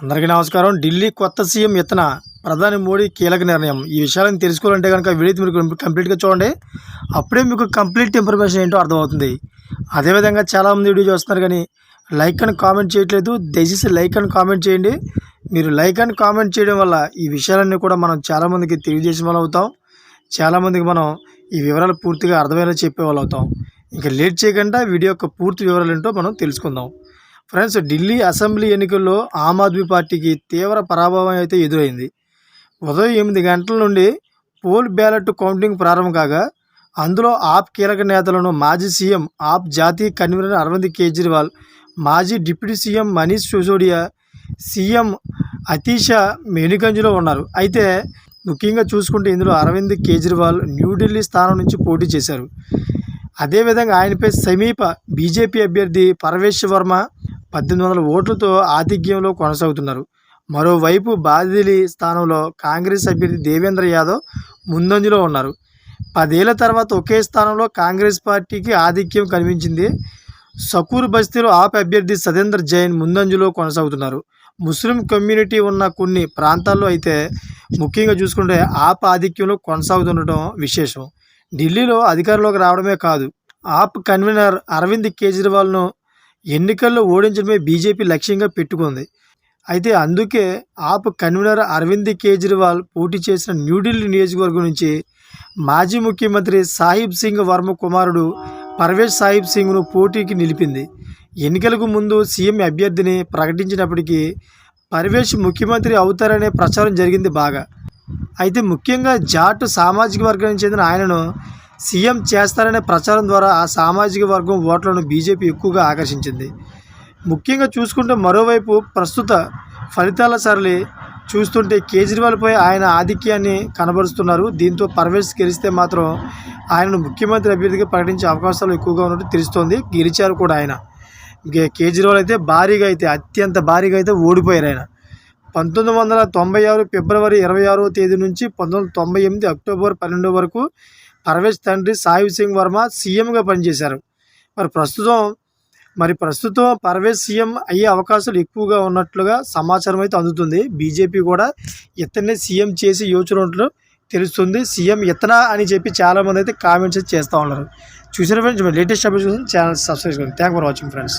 అందరికీ నమస్కారం. ఢిల్లీ కొత్త సీఎం ఎత్తన ప్రధాని మోడీ కీలక నిర్ణయం. ఈ విషయాలను తెలుసుకోవాలంటే కనుక వీడియో మీరు కంప్లీట్గా చూడండి. అప్పుడే మీకు కంప్లీట్ ఇన్ఫర్మేషన్ ఏంటో అర్థమవుతుంది. అదేవిధంగా చాలామంది వీడియో చూస్తున్నారు కానీ లైక్ అని కామెంట్ చేయట్లేదు. దయచేసి లైక్ అని కామెంట్ చేయండి. మీరు లైక్ అని కామెంట్ చేయడం వల్ల ఈ విషయాలన్నీ కూడా మనం చాలామందికి తెలియజేసే వాళ్ళు అవుతాం. చాలామందికి మనం ఈ వివరాలు పూర్తిగా అర్థమయ్యేలా చెప్పేవాళ్ళు అవుతాం. ఇంకా లేట్ చేయకుండా వీడియో యొక్క పూర్తి వివరాలు ఏంటో మనం తెలుసుకుందాం. ఫ్రెండ్స్, ఢిల్లీ అసెంబ్లీ ఎన్నికల్లో ఆమ్ ఆద్మీ పార్టీకి తీవ్ర పరాభవం అయితే ఎదురైంది. ఉదయం 8 గంటల నుండి పోల్ బ్యాలెట్ కౌంటింగ్ ప్రారంభం కాగా అందులో ఆప్ కీలక నేతలను మాజీ సీఎం, ఆప్ జాతీయ కన్వీనర్ అరవింద్ కేజ్రీవాల్, మాజీ deputy CM Manish Sisodia, CM Atishi మెనిగంజ్లో ఉన్నారు. అయితే ముఖ్యంగా చూసుకుంటే ఇందులో అరవింద్ కేజ్రీవాల్ న్యూఢిల్లీ స్థానం నుంచి పోటీ చేశారు. అదేవిధంగా ఆయనపై సమీప బీజేపీ అభ్యర్థి పరవేశ్ వర్మ 1800 ఓట్లతో ఆధిక్యంలో కొనసాగుతున్నారు. మరోవైపు బాదిలి స్థానంలో కాంగ్రెస్ అభ్యర్థి దేవేంద్ర యాదవ్ ముందంజలో ఉన్నారు. 10 ఏళ్ల తర్వాత ఒకే స్థానంలో కాంగ్రెస్ పార్టీకి ఆధిక్యం కనిపించింది. సకూర్ బస్తీలో ఆప్ అభ్యర్థి సతేందర్ జైన్ ముందంజలో కొనసాగుతున్నారు. ముస్లిం కమ్యూనిటీ ఉన్న కొన్ని ప్రాంతాల్లో అయితే ముఖ్యంగా చూసుకుంటే ఆప్ ఆధిక్యంలో కొనసాగుతుండటం విశేషం. ఢిల్లీలో అధికారంలోకి రావడమే కాదు, ఆప్ కన్వీనర్ అరవింద్ కేజ్రీవాల్ను ఎన్నికల్లో ఓడించడమే బీజేపీ లక్ష్యంగా పెట్టుకుంది. అయితే అందుకే ఆప్ కన్వీనర్ అరవింద్ కేజ్రీవాల్ పోటీ చేసిన న్యూఢిల్లీ నియోజకవర్గం నుంచి మాజీ ముఖ్యమంత్రి సాహిబ్ సింగ్ వర్మ కుమారుడు పర్వేజ్ సాహిబ్ సింగ్ను పోటీకి నిలిపింది. ఎన్నికలకు ముందు సీఎం అభ్యర్థిని ప్రకటించినప్పటికీ పర్వేజ్ ముఖ్యమంత్రి అవుతారనే ప్రచారం జరిగింది బాగా. అయితే ముఖ్యంగా జాట్ సామాజిక వర్గానికి చెందిన ఆయనను సీఎం చేస్తారనే ప్రచారం ద్వారా ఆ సామాజిక వర్గం ఓట్లను బీజేపీ ఎక్కువగా ఆకర్షించింది. ముఖ్యంగా చూసుకుంటే మరోవైపు ప్రస్తుత ఫలితాల సరళి చూస్తుంటే కేజ్రీవాల్పై ఆయన ఆధిక్యాన్ని కనబరుస్తున్నారు. దీంతో పర్వేజ్ గెలిస్తే మాత్రం ఆయనను ముఖ్యమంత్రి అభ్యర్థిగా ప్రకటించే అవకాశాలు ఎక్కువగా ఉన్నట్టు తెలుస్తోంది. గెలిచారు కూడా ఆయన. కేజ్రీవాల్ అయితే అత్యంత భారీగా అయితే ఓడిపోయారు ఆయన. 1996 ఫిబ్రవరి 26వ తేదీ నుంచి 1998 అక్టోబర్ 12 వరకు పర్వేజ్ తండ్రి సాహిబ్ సింగ్ వర్మ సీఎంగా పనిచేశారు. ప్రస్తుతం పర్వేజ్ సీఎం అయ్యే అవకాశాలు ఎక్కువగా ఉన్నట్లుగా సమాచారం అయితే అందుతుంది. బీజేపీ కూడా ఇతన్నే సీఎం చేసి యోచన ఉన్నట్లు తెలుస్తుంది. సీఎం ఇతనా అని చెప్పి చాలామంది అయితే కామెంట్స్ చేస్తూ ఉన్నారు. చూసిన friends, latest updates channel subscribe చేసుకోండి. Thank for watching friends.